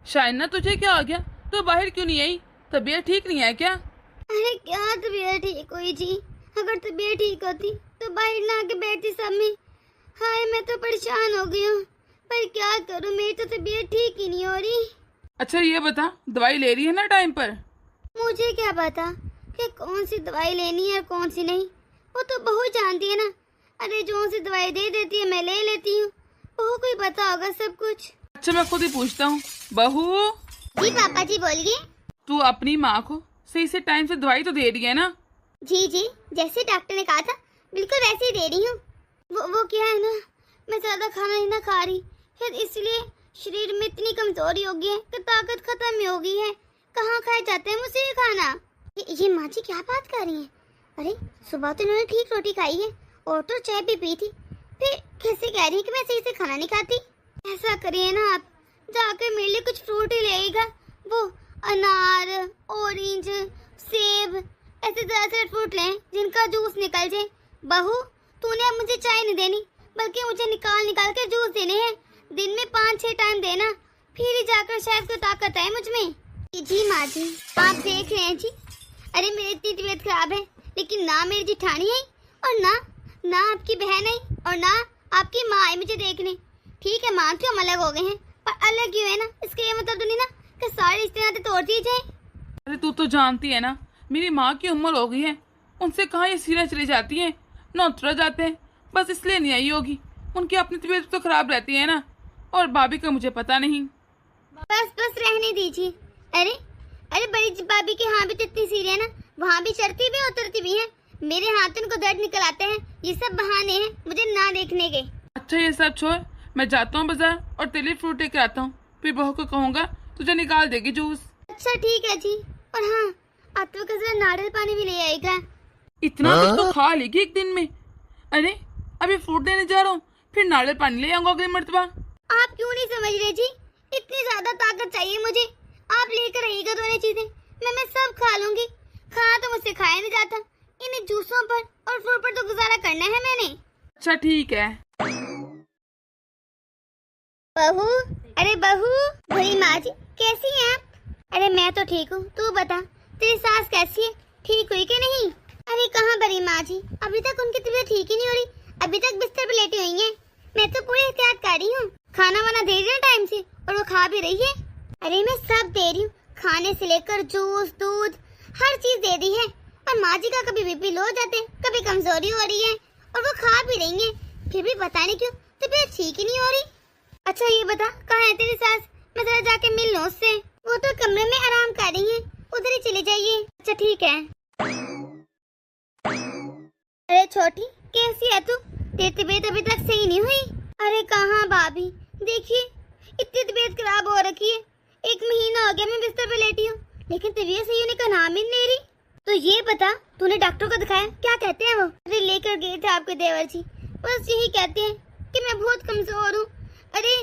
शाइना, तुझे क्या आ गया? तो बाहर क्यों नहीं आई? तबीयत ठीक नहीं है क्या? अरे क्या तबीयत ठीक हुई जी? अगर तबीयत ठीक होती तो बाहर ना आके बैठती सब में। हाय, मैं तो परेशान हो गई हूँ, पर क्या करूँ, मेरी तो तबीयत ठीक ही नहीं हो रही। अच्छा ये बता, दवाई ले रही है ना टाइम पर? मुझे क्या पता कि कौन सी दवाई लेनी है और कौन सी नहीं, वो तो बहू जानती है ना। अरे जो सी दवाई दे देती है मैं ले लेती हूँ, बहू को ही पता होगा सब कुछ। अच्छा मैं खुद ही पूछता हूँ। बहू, जी पापा जी बोलिए। तू अपनी माँ को सही से टाइम से दवाई तो दे रही है ना? जी जी, जैसे डॉक्टर ने कहा था बिल्कुल वैसे ही दे रही हूँ। वो क्या है ना, मैं ज्यादा खाना नहीं ना खा रही, फिर इसलिए शरीर में इतनी कमजोरी हो गई है कि ताकत खत्म ही हो गई है। कहाँ खाया जाता है मुझसे ये खाना। ये माँ जी क्या बात कर रही हैं? अरे सुबह तो इन्होंने ठीक रोटी खाई है और तो चाय भी पी थी, फिर कैसे कह रही है कि मैं सही से खाना नहीं खाती। ऐसा करिए ना आप, जाकर मेरे लिए कुछ फ्रूट ही ले आइएगा। वो अनार, ऑरेंज, सेब, ऐसे तरह से फ्रूट लें जिनका जूस निकल जाए। बहू, तूने अब मुझे चाय नहीं देनी, बल्कि मुझे निकाल निकाल के जूस देने हैं। दिन में 5-6 टाइम देना, फिर ही जाकर शायद कोई ताकत आए मुझ में। जी माँ जी, आप देख रहे हैं जी। अरे मेरी इतनी तबीयत खराब है, लेकिन ना मेरी जिठानी है और ना आपकी बहन है और ना आपकी माँ आई मुझे देखने। ठीक है, मानती हूँ हम अलग हो गए हैं, पर अलग क्यों है ना, इसका ये मतलब तो नहीं ना कि सारे रिश्ते नाते तोड़ दिए जाए। अरे तू तो जानती है ना, मेरी माँ की उम्र हो गई है, उनसे कहाँ ये सीरियस चली जाती है, न उतर जाते हैं, बस इसलिए नहीं आई होगी। उनकी अपनी तबीयत तो खराब रहती है ना, और भाभी का मुझे पता नहीं। बस रहने दीजिए। अरे अरे बड़ी भाभी के यहाँ भी तो इतनी सीढ़ियाँ ना, वहाँ भी चढ़ती भी उतरती भी है। मेरे हाथ उनको दर्द निकल आते हैं, ये सब बहाने हैं मुझे ना देखने के। अच्छा ये सब छोड़, मैं जाता हूँ बाजार और तेरे लिए फ्रूट लेकर आता हूँ, फिर बहू को कहूँगा तुझे निकाल देगी जूस। अच्छा ठीक है जी, और हाँ आत्मा का जरा नारियल पानी भी ले आएगा। इतना कुछ तो खा लेगी एक दिन में। अरे अभी फ्रूट लेने जा रहा हूँ, फिर नारियल पानी ले आऊंगा अगली मर्तबा। आप क्यों नहीं समझ रहे जी, इतनी ज्यादा ताकत चाहिए मुझे। आप लेकर आइएगा दोनों चीजें, मैं सब खा लूंगी। खाना तो मुझसे खाया नहीं जाता, इन जूसों पर और फ्रूट पर तो गुजारा करना है मैंने। अच्छा ठीक है। बहू, अरे बहू, बड़ी माँ जी कैसी हैं आप? अरे मैं तो ठीक हूँ, तू बता तेरी सास कैसी है, ठीक हुई कि नहीं? अरे कहाँ बड़ी माँ जी, अभी तक उनकी तबीयत ठीक ही नहीं हो रही, अभी तक बिस्तर पर लेटी हुई हैं। मैं तो पूरी एहतियात कर रही हूँ, खाना वाना दे रही है टाइम से और वो खा भी रही है। अरे मैं सब दे रही हूँ, खाने से लेकर जूस, दूध, हर चीज दे दी है। और माँ जी का कभी बीपी लो हो जाते, कभी कमजोरी हो रही है और वो खा भी रही है, फिर भी पता नहीं क्यों तबीयत ठीक ही नहीं हो रही। अच्छा ये बता, कहाँ है तेरी सास? मैं जरा जाके मिल लूँ उससे। वो तो कमरे में आराम कर रही है, उधर ही चले जाइए। अच्छा ठीक है। अरे छोटी कैसी है तू? तेरी तबीयत अभी तक सही नहीं हुई? अरे कहाँ भाभी, देखिए इतनी तबीयत खराब हो रखी है, 1 महीना हो गया मैं बिस्तर पे लेटी हूँ, लेकिन तबीयत सही होने का नाम ही नहीं ले रही। तो ये बता तूने डॉक्टर को दिखाया, क्या कहते हैं वो? अरे लेकर गए थे आपके देवर जी, बस यही कहते हैं कि मैं बहुत कमजोर हूँ। अरे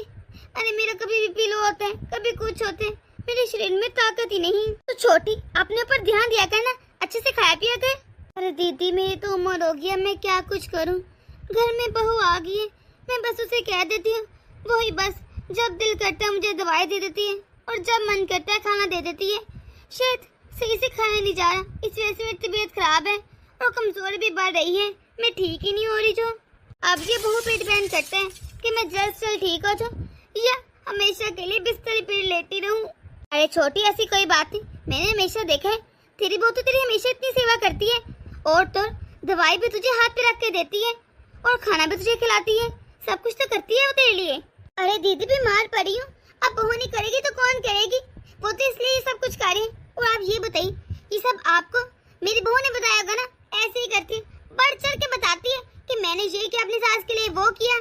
अरे मेरा कभी बीपी लो होता है, कभी कुछ होता है, मेरे शरीर में ताकत ही नहीं। तो छोटी अपने ऊपर ध्यान दिया कर ना, अच्छे से खाया पिया कर। अरे दीदी मेरी तो उम्र हो गई, मैं क्या कुछ करूँ? घर में बहू आ गई है, मैं बस उसे कह देती हूँ, वही बस जब दिल करता है मुझे दवाई दे देती है और जब मन करता है खाना दे देती है। शायद सही से खाया नहीं जा रहा, इस वजह से मेरी तबीयत खराब है और कमजोरी भी बढ़ रही है, मैं ठीक ही नहीं हो रही। जो अब ये बहू पे डिपेंड करता है कि मैं जल्द से जल्द ठीक हो जाऊँ या हमेशा के लिए बिस्तर पे लेटी रहूँ। अरे छोटी ऐसी कोई बात नहीं, मैंने हमेशा देखा है तेरी बहू तो तेरी हमेशा इतनी सेवा करती है, और तो दवाई भी तुझे हाथ पे रख के देती है और खाना भी तुझे खिलाती है, सब कुछ तो करती है वो तेरे लिए। अरे दीदी बीमार पड़ी हूँ, अब बहू नहीं करेगी तो कौन करेगी? वो तो इसलिए ये सब कुछ करे। और आप ये बताइए, ये सब आपको मेरी बहू ने बताया होगा ना? ऐसे ही करती है, बढ़ चढ़ के बताती है कि मैंने ये किया अपनी सास के लिए, वो किया।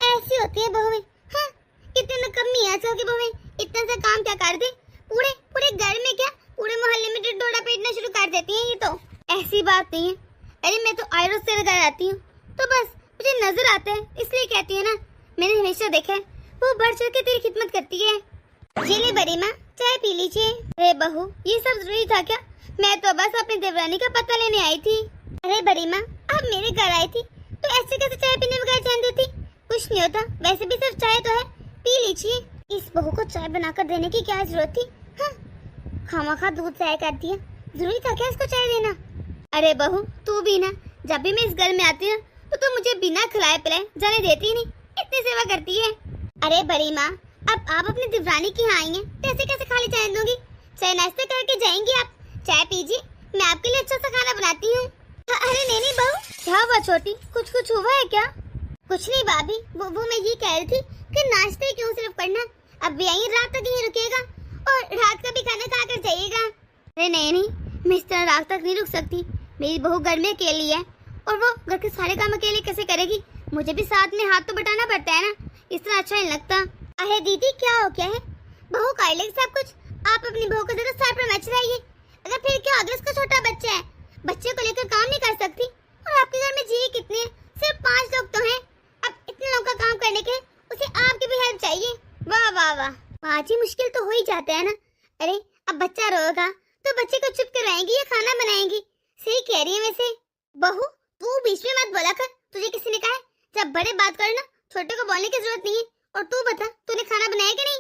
ऐसी होती है बहुएं। हाँ, इतने नकम्मी है आजकल की बहुएं, इतना सा काम क्या कर दे, पूरे पूरे घर में क्या पूरे मोहल्ले में ढिढोरा पीटना शुरू कर देती है। ये तो ऐसी बात नहीं है। अरे मैं तो आयरों से लगा रहती हूँ, तो बस मुझे नजर आता है इसलिए कहती है ना। मैंने हमेशा देखा है वो बढ़ चढ़ के तेरी खिदमत करती है। ये ले बड़ी माँ, चाय पी लीजिए। अरे बहू ये सब जरूरी था क्या? मैं तो बस अपनी देवरानी का पता लेने आई थी। अरे बड़ी माँ आप मेरे घर आई थी तो ऐसे कैसे चाय पीने बगैर जान देती? कुछ नहीं होता, वैसे भी सिर्फ चाय तो है, पी लीजिए। इस बहू को चाय बनाकर देने की क्या जरूरत थी? हाँ, खामखा दूध चाय करती है, जरूरी था क्या इसको चाय देना? अरे बहू तू भी ना, जब भी मैं इस घर में आती हूँ तो तू मुझे बिना खिलाए पिलाए जाने देती नहीं, इतनी सेवा करती है। अरे बड़ी माँ, अब आप अपनी दिवरानी की यहाँ आई हैं, तो ऐसे कैसे खाली चाय दूंगी? चाय नाश्ता करके जाएंगी आप, चाय पीजिए, मैं आपके लिए अच्छा सा खाना बनाती हूँ। अरे नहीं बहू, क्या हुआ छोटी, कुछ हुआ है क्या? कुछ नहीं भाभी, वो मैं ये कह रही थी कि नाश्ते क्यों सिर्फ करना, अब भी यहीं रात तक ही रुकेगा और रात का भी खाना खा कर जाइएगा। अरे नहीं, मैं इस तरह रात तक नहीं रुक सकती, मेरी बहू घर में अकेली है और वो घर के सारे काम अकेले कैसे करेगी? मुझे भी साथ में हाथ तो बटाना पड़ता है ना, इस तरह अच्छा नहीं लगता। अरे दीदी क्या हो गया है, बहू कर लेगी सब कुछ, आप अपनी बहू को जरा साथ में मच रहिए। अगर फिर क्या होगा, उसका छोटा बच्चा है, बच्चे को लेकर काम नहीं कर सकती, और आपके घर में जी कितने हैं? सिर्फ 5 लोग तो हैं, अब इतने लोगों का काम करने के उसे आपकी भी हेल्प चाहिए। वाह वाह वाह, आज ही मुश्किल तो हो ही जाते हैं ना। अरे अब बच्चा रोएगा तो बच्चे को चुप करवाएंगी या खाना बनाएंगी? सही कह रही है वैसे। बहू तू बीच में मत बोला कर, तुझे किसी ने कहा है जब बड़े बात करना छोटे को बोलने की जरूरत नहीं है। और तू बता, तूने खाना बनाया कि नहीं?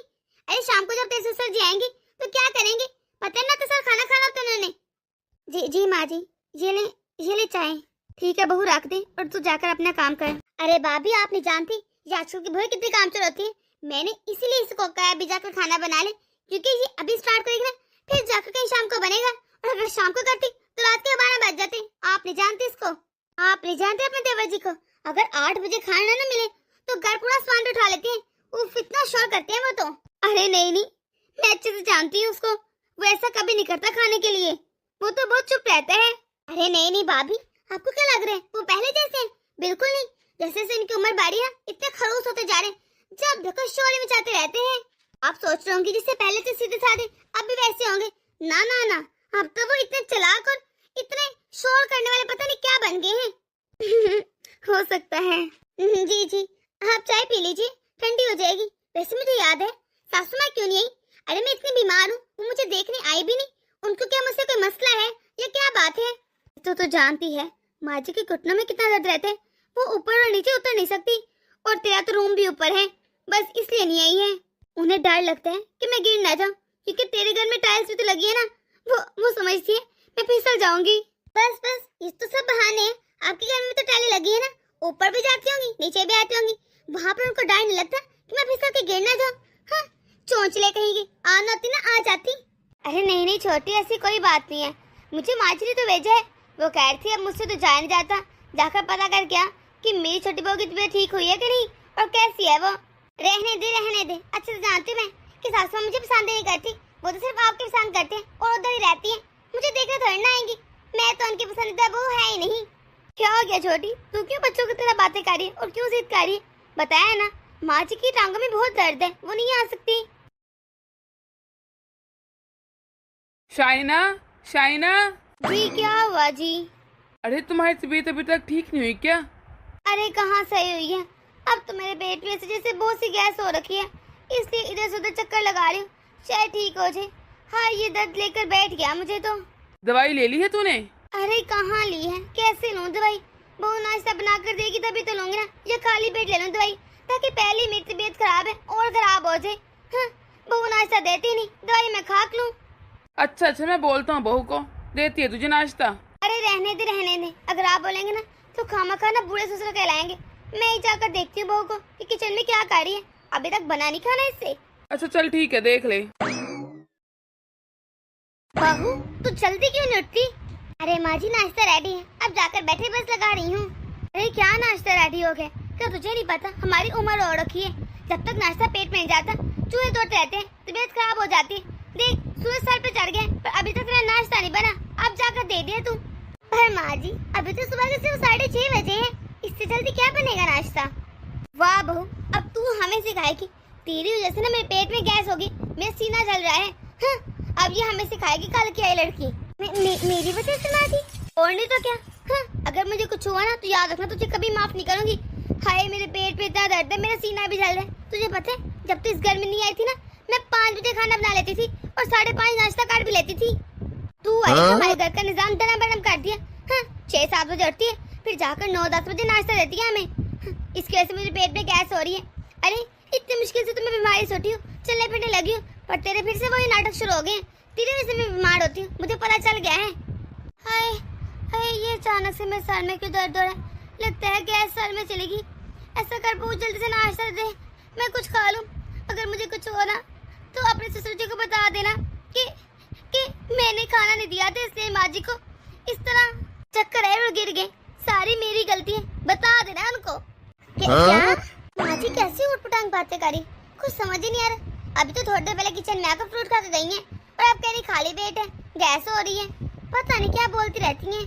अरे शाम को जब तेरे ससुर जी आएंगे तो क्या करेंगे, पता है ना, तो सर खाना खाना होता उन्होंने। जी माँ जी, ये ले चाय। ठीक है बहू, रख दे और तू जाकर अपना काम कर। अरे भाभी आप नहीं जानती ये आजकल की बहू कितनी कामचोर होती है, मैंने इसीलिए इसको कहा अभी जाकर खाना बना ले, क्योंकि ये अभी स्टार्ट करेगी ना, फिर जाकर कहीं शाम को बनेगा, और अगर शाम को करती तो रात के 12 बज जाते। आप नहीं जानते इसको, आप नहीं जानते अपने देवर जी को, अगर 8 बजे खाना न मिले तो घर पूरा सामान उठा लेते हैं, उफ इतना शोर करते हैं वो तो। अरे नहीं, मैं अच्छे से जानती हूँ उसको, वो ऐसा कभी नहीं करता खाने के लिए, वो तो बहुत चुप रहता है। अरे नहीं भाभी, आपको क्या लग रहा है वो पहले जैसे हैं? बिल्कुल नहीं, जैसे जैसे इनकी उम्र बढ़ी है इतने खड़ूस होते जा रहे हैं, जब देखो शोर मचाते रहते हैं। आप सोच रहे होंगे जिससे पहले थे सीधे साधे अब भी वैसे होंगे, ना, अब तो वो इतने चालाक और इतने शोर करने वाले पता नहीं क्या बन गए हैं। हो सकता है। जी आप चाय पी लीजिए, ठंडी हो जाएगी। वैसे मुझे याद है सासू माँ क्यों नहीं आई? अरे मैं इतनी बीमार हूँ, वो मुझे देखने आई भी नहीं, उनको क्या मुझसे कोई मसला है या क्या बात है? तो जानती है माँ जी के घुटनों में कितना दर्द रहता है, वो ऊपर और नीचे उतर नहीं सकती, और तेरा तो रूम भी ऊपर है, बस इसलिए नहीं आई है। उन्हें डर लगता है कि मैं गिर ना जाऊं, क्योंकि तेरे घर में टाइल्स भी तो लगी है ना, वो समझती है मैं फिसल जाऊंगी। बस ये तो सब बहाने हैं, आपके घर में तो टाइलें लगी है ना, ऊपर भी जाती होंगी नीचे भी आती होंगी, वहाँ पर उनको डर नहीं लगता कि मैं फिसल के गिर ना जाऊं? हाँ, चोंचले कहेंगे, आना होती ना आ जाती। अरे नहीं छोटी, ऐसी कोई बात नहीं है, मुझे माँ ने तो भेजा है, वो कह रही थी अब मुझसे तो जाया नहीं जाता, जाकर पता कर क्या कि मेरी छोटी बहू की तबीयत ठीक हुई है कि नहीं और कैसी है वो। रहने दे, अच्छे से जानती हूँ मैं कि सासू मुझे पसंद नहीं करती, वो तो सिर्फ आपके पसंद करते हैं और उधर ही रहती है, मुझे देखने थोड़ी ना आएंगी, मैं तो उनकी पसंदीदा बहू है ही नहीं। क्या हो गया छोटी, तू क्यों बच्चों की तरह बातें कर रही है और क्यों जिद कर रही है? बताया ना, माँ जी की टांगों में बहुत दर्द है, वो नहीं आ सकती। शाइना जी क्या हुआ जी? अरे तुम्हारी तबीयत अभी तक ठीक नहीं हुई क्या? अरे कहाँ सही हुई है, अब तो मेरे पेट में से जैसे बहुत सी गैस हो रखी है, इसलिए इधर से उधर चक्कर लगा रही हूँ, शायद ठीक हो जाए। हाँ ये दर्द लेकर बैठ गया मुझे तो। दवाई ले ली है तूने? अरे कहाँ ली है, कैसे लूँ दवाई? बहू नाश्ता बना कर देगी तभी तो लूंगी ना, या खाली पेट ले लूँ दवाई, ताकि पहले मेरी तबीयत खराब है और खराब हो जाए। हाँ, बहू नाश्ता देती नहीं, दवाई मैं खा लूँ। अच्छा मैं बोलता हूँ बहू को, देती है तुझे नाश्ता। अरे रहने दे, अगर आप बोलेंगे ना तो खामखा ना बूढ़े ससुर कहलाएंगे। मैं ही जाकर देखती हूँ बहू को कि किचन में क्या कर रही है, अभी तक बना नहीं खाना इससे। अच्छा चल ठीक है, देख ले। बहू तू जल्दी क्यों नहीं उठती? अरे माँ जी नाश्ता रेडी है, अब जाकर बैठे बस लगा रही हूँ। अरे क्या नाश्ता रेडी हो गया? क्या तुझे नहीं पता हमारी उम्र हो रखी है, जब तक नाश्ता पेट में नहीं जाता चूहे दौड़ते रहते हैं, तबीयत खराब हो जाती है। देख सूरज सर पे चढ़ गया, पर अभी तक तेरा नाश्ता नहीं बना, अब जाकर दे दिया तू। पर माँ जी अभी तो सुबह के सिर्फ 6:30 बजे हैं, इससे जल्दी क्या बनेगा नाश्ता? वाह बहू, अब तू हमें सिखाएगी, तेरी वजह से ना मेरे पेट में गैस होगी, मेरा सीना जल रहा है। हाँ, अब ये हमें सिखाएगी कल की आई लड़की। मेरी वजह से माँ जी? और नहीं तो क्या। हाँ, अगर मुझे कुछ हुआ ना तो याद रखना, तुझे कभी माफ नहीं करूंगी। हाय मेरे पेट पे इतना दर्द है, मेरा सीना भी जल रहा है। तुझे पता है जब तू इस घर में नहीं आई थी ना, मैं 5 बजे खाना बना लेती थी और 5:30 नाश्ता कर भी लेती थी। तू आई हमारे घर का निजाम दनादन कर दिया। हाँ, 6-7 बजे उठती है, फिर जाकर 9-10 बजे नाश्ता देती है हमें। हाँ, इसकी वजह से मुझे पेट में गैस हो रही है। अरे इतनी मुश्किल से तो मैं बीमारी से उठी हूँ, चलने फिरने लगी हूँ, पर तेरे फिर से वही नाटक शुरू हो गए। तेरे वजह से मैं बीमार होती हूँ, मुझे पता चल गया है। हाय हाय, ये अचानक से मेरे सर में क्यों दर्द हो रहा है? लगता है गैस सर में चलेगी। ऐसा कर बहुत जल्दी से नाश्ता दे, मैं कुछ खा लूँ। अगर मुझे कुछ हो ना तो अपने ससुर जी को बता देना कि मैंने खाना नहीं दिया था, इसलिए माँ जी को इस तरह चक्कर आए और गिर गए। सारी मेरी गलती है, बता देना उनको। क्या माँ जी कैसी उठपटांग बातें करी, कुछ समझ ही नहीं आ रहा। अभी तो थोड़ी देर पहले किचन में आकर फ्रूट खा के गई हैं और अब कह रही खाली पेट है, गैस हो रही है, पता नहीं क्या बोलती रहती हैं।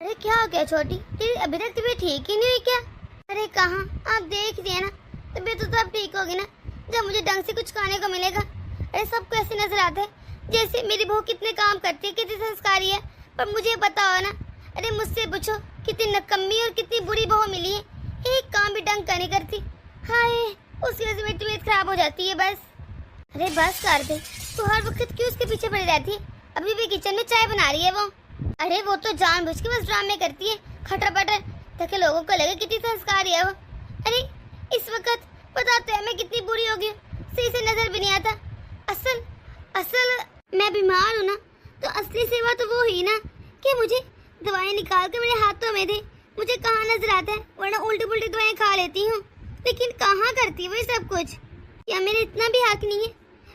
अरे क्या हो गया छोटी, तेरी अभी तक तबीयत ठीक ही नहीं हुई क्या? अरे कहाँ, आप देख रही है ना, तबीयत तो अब ठीक होगी ना जब मुझे ढंग से कुछ खाने को मिलेगा। अरे सबको ऐसे नजर आता है जैसे मेरी बहू कितने काम करती है, कितनी संस्कारी है, पर मुझे बताओ ना। अरे मुझसे पूछो कितनी नकम्मी और कितनी बुरी बहू मिली है, एक काम भी ढंग का नहीं करती। हाय, उसकी वजह से मेरी तबीयत खराब हो जाती है बस। अरे बस कर दे, तू हर वक्त क्यों उसके पीछे पड़ी रहती है? अभी भी किचन में चाय बना रही है वो। अरे वो तो जानबूझ के बस ड्रामे करती है, खटर पटर, ताकि लोगों को लगे कितनी संस्कारी है वो। अरे इस वक्त पता तो है मैं कितनी बुरी हो गई, सही से नजर भी नहीं आता। असल मैं बीमार हूँ ना, तो असली सेवा तो वो ही ना कि मुझे दवाई निकाल के मेरे हाथों में दे। मुझे कहाँ नजर आता है, वरना उल्टी पुल्टी दवाएं खा लेती हूँ, लेकिन कहाँ करती है वही सब कुछ। या मेरे इतना भी हक नहीं है?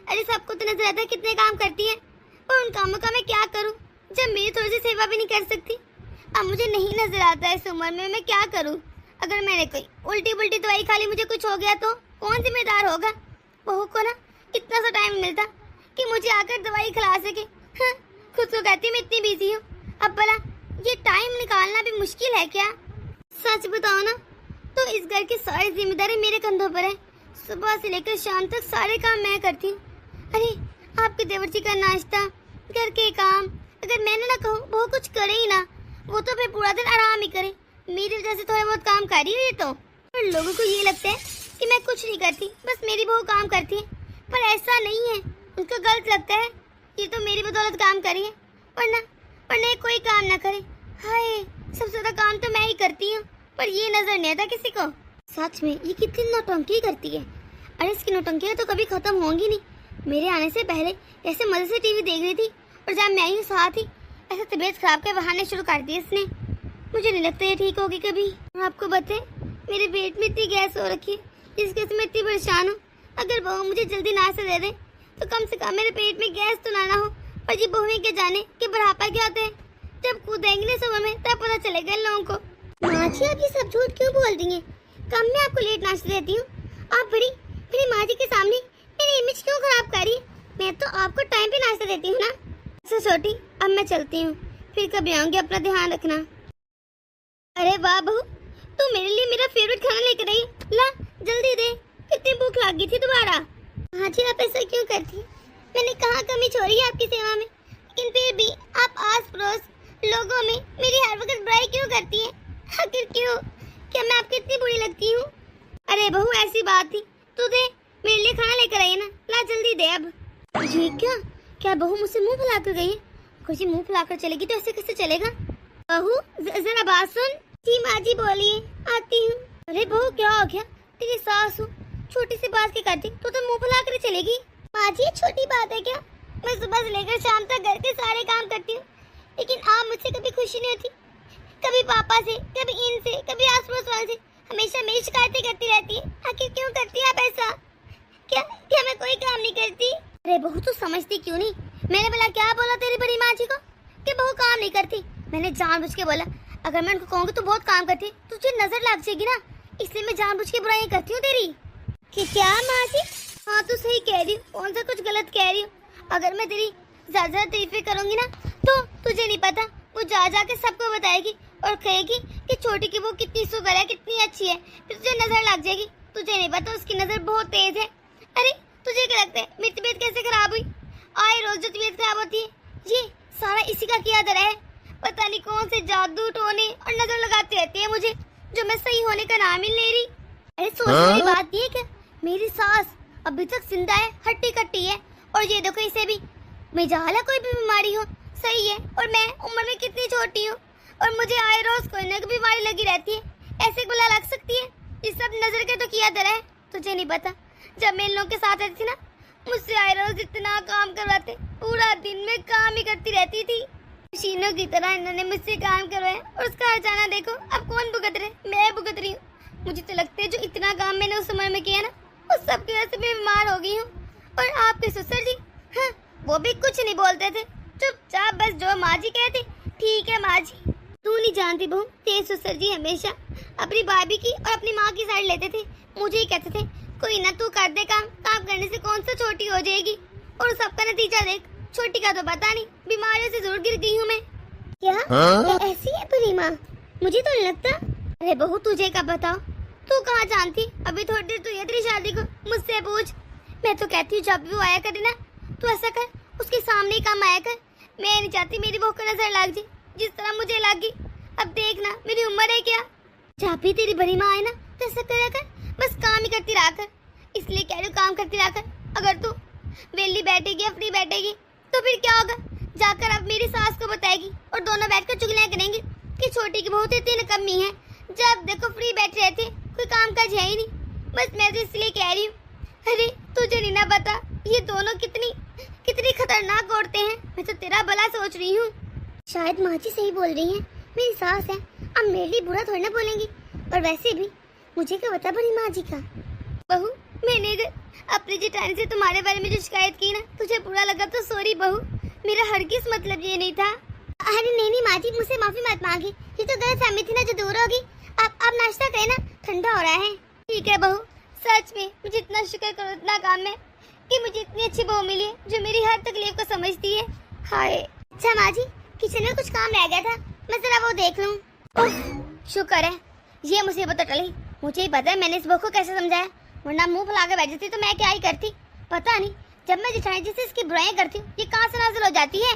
अरे सबको तो नजर आता है कितने काम करती है, और उन कामों का मैं क्या करूँ जब मेरी थोड़ी सी सेवा भी नहीं कर सकती। अब मुझे नहीं नजर आता है इस उम्र में मैं क्या करूँ। अगर मैंने कोई उल्टी पुल्टी दवाई खा ली, मुझे कुछ हो गया तो कौन जिम्मेदार होगा? बहू को ना इतना सा टाइम मिलता कि मुझे आकर दवाई खिला सके। हाँ, खुद को कहती मैं इतनी बिजी हूँ, अब भला ये टाइम निकालना भी मुश्किल है क्या? सच बताओ ना तो इस घर की सारी जिम्मेदारी मेरे कंधों पर है। सुबह से लेकर शाम तक सारे काम मैं करती हूँ। अरे आपके देवर जी का नाश्ता, घर के काम, अगर मैंने ना कहूँ वो कुछ करे ही ना, वो तो फिर पूरा दिन आराम ही करे। मेरी वजह से थोड़ा बहुत काम कर रही है तो पर लोगों को ये लगता है कि मैं कुछ नहीं करती, बस मेरी बहू काम करती है, पर ऐसा नहीं है। उनको गलत लगता है ये तो मेरी बदौलत काम करी है, वरना कोई काम ना करे। हाय, सबसे ज्यादा काम तो मैं ही करती हूँ, पर ये नजर नहीं आता किसी को। सच में ये कितनी नौटंकी करती है। अरे इसकी नौटंकियाँ तो कभी खत्म होंगी नहीं। मेरे आने से पहले ऐसे मजे से टीवी देख रही थी, और जब मैं आई हूँ साथ ही ऐसे तबीयत खराब के बहाने शुरू कर दिए इसने। मुझे नहीं लगता ये ठीक होगी कभी। और आपको बताएं, मेरे पेट में इतनी गैस हो रखी है जिसकी वजह से मैं इतनी परेशान हूँ। अगर बहू मुझे जल्दी नाश्ता दे दे तो कम से कम मेरे पेट में गैस तो ना हो। पर ये बहू के जाने कि बुढ़ापा क्या होता है, जब कूदेंगे ना सुबह में तब पता चलेगा इन लोगों को। माँ जी आप ये सब झूठ क्यों बोल रही हैं? कम मैं आपको लेट नाश्ता देती हूँ, आप मेरी माँ जी के सामने मेरी इमेज क्यों खराब करी? मैं तो आपको टाइम पे नाश्ता देती हूँ ना। अच्छा छोटी, अब मैं चलती हूँ, फिर कभी आऊंगी, अपना ध्यान रखना। अरे वाह बहू, तू मेरे लिए मेरा फेवरेट खाना लेकर आई, ला जल्दी दे, कितनी भूख लगी थी दोबारा। हाँ जी आप ऐसा क्यों करती हैं? मैंने कहाँ कमी छोड़ी है आपकी सेवा में, लेकिन फिर भी आप आस पड़ोस लोगों में मेरी हर वक्त बुराई क्यों करती हैं? आखिर क्यों? क्या मैं आपकी इतनी बुरी लगती हूँ? अरे बहू ऐसी बात थी, तू दे, मेरे लिए खाना लेकर आई ना, ला जल्दी दे। अब ये क्या बहू मुझसे मुंह फुलाकर गई है? अगर जी मुंह फुलाकर चलेगी तो ऐसे कैसे चलेगा? बहू जरा बात सुन। जी माँ जी बोलिए, आती हूँ। अरे बहू क्या हो गया? तेरी सास हूँ, छोटी सी बात की करती तो मुंह फुलाकर चलेगी। माँ जी छोटी बात है क्या? मैं सुबह से लेकर शाम तक घर के सारे काम करती हूँ, लेकिन आप मुझसे कभी खुशी नहीं होती। कभी पापा से, कभी इनसे, कभी आस पड़ोस वाले से, हमेशा मेरी शिकायतें करती रहती है। आखिर क्यों करती है आप ऐसा? क्या मैं कोई काम नहीं करती? अरे बहू तू समझती क्यों नहीं? मैंने बोला क्या बोला तेरी बड़ी माँ जी को कि बहू काम नहीं करती? मैंने जानबूझ के बोला, अगर मैं उनको कहूँगी तो बहुत काम करती, तुझे नजर लग जाएगी ना, इसलिए मैं जानबूझ के बुराई करती हूँ तेरी। कि क्या माँ जी? हाँ तू सही कह रही हूँ, कौन सा कुछ गलत कह रही हूँ? अगर मैं तेरी ज्यादा तारीफें करूंगी ना तो तुझे नहीं पता, वो जा के सबको बताएगी और कहेगी कि छोटी की वो कितनी सुगर है, कितनी अच्छी है, फिर तुझे नजर लग जाएगी। तुझे नहीं पता उसकी नजर बहुत तेज है। अरे तुझे क्या लगता है मेरी तबीयत कैसे खराब हुई? आए रोज जो तबीयत खराब होती है ये सारा इसी का किया धरा है। पता नहीं कौन से जादू टोने और नजर लगाती रहती है मुझे, जो मैं सही होने का नाम ही ले रही। अरे सोचने वाली बात ये क्या, मेरी सास अभी तक जिंदा है, हट्टी कट्टी है, और ये देखो इसे भी मेजाला कोई भी बीमारी हो सही है, और मैं उम्र में कितनी छोटी हूँ और मुझे आए रोज कोई ना कोई बीमारी लगी रहती है। ऐसे बुला लग सकती है? इस सब नजर के तो किया धरा है, तुझे नहीं पता, जब मैं इन लोगों के साथ रहती थी ना, मुझसे आए रोज इतना काम करवाते, पूरा दिन में काम ही करती रहती थी। मशीनों की तरह इन्होंने मुझसे काम करवाया और उसका हर्जाना देखो अब कौन भुगत रहे, मैं भुगत रही हूँ। मुझे तो लगता है जो इतना काम मैंने उस समय में किया ना, उस सब की वजह से मैं बीमार हो गई हूँ। और आपके ससुर जी, हाँ, वो भी कुछ नहीं बोलते थे, चुपचाप बस जो माँ जी कहते ठीक है माँ जी। तू नहीं जानती बहू, तेरे ससुर जी हमेशा अपनी भाभी की और अपनी माँ की साइड लेते थे। मुझे ही कहते थे कोई ना तू कर दे काम, काम करने से कौन सा छोटी हो जाएगी। और सबका नतीजा देख, छोटी का तो पता नहीं, बीमारियों से जरूर गिर गई हूँ मैं। क्या ऐसी है तेरी माँ? मुझे तो नहीं लगता। अरे बहू तुझे क्या बताओ, तू कहाँ जानती, अभी थोड़ी देर तो ये तेरी शादी को मुझसे पूछ। मैं तो कहती हूँ जब भी वो आया करे ना, तू ऐसा कर उसके सामने ही काम आया कर। मैं नहीं चाहती मेरी बहू को नजर लग जाए जिस तरह मुझे लगी। अब देखना मेरी उम्र है क्या, जब भी तेरी बड़ी माँ आए ना तो ऐसा करा कर, बस काम ही करती रहा कर। इसलिए कह रही हूँ काम करती रहा कर। अगर तू वेली बैठेगी या फ्री बैठेगी तो फिर क्या होगा, जाकर अब मेरी सास को बताएगी और दोनों बैठकर चुगलियां करेंगे कि छोटी की बहू तो इतनी कमी है, जब देखो फ्री बैठे रहते, कोई काम काज है ही नहीं। बस मैं तो इसलिए कह रही हूँ। अरे तुझे नहीं ना पता ये दोनों कितनी खतरनाक औरतें हैं। मैं तो तेरा भला सोच रही हूँ। शायद माँ जी सही बोल रही हैं, मेरी सास है, अब मेरे लिए बुरा थोड़ी ना बोलेंगी। और वैसे भी मुझे क्या पता बड़ी माँ जी का। बहू मैंने अपनी जेठानी से तुम्हारे बारे में जो शिकायत की ना, तुझे बुरा लगा तो सॉरी बहू, मेरा हरगिज़ मतलब ये नहीं था। अरे नहीं माँ जी, मुझसे माफी मत मांगी, ये तो गलतफहमी थी ना जो दूर होगी। आप नाश्ता करें ना, ठंडा हो रहा है। ठीक है बहू, सच में मुझे इतना शुक्र करो, इतना काम है कि मुझे इतनी अच्छी बहू मिली है जो मेरी हर तकलीफ को समझती है। हाय। अच्छा माँ जी, किचन में कुछ काम रह गया था, मैं जरा वो देख लूँ। शुक्र है ये मुसीबत तो टली। मुझे ही पता है मैंने इस बहू को कैसे समझाया, वरना मुंह फैला के बैठी थी तो मैं क्या ही करती। पता नहीं जब मैं जेठानी जी से इसकी बुराइयां करती हूँ ये कहाँ से नाज़िल हो जाती है।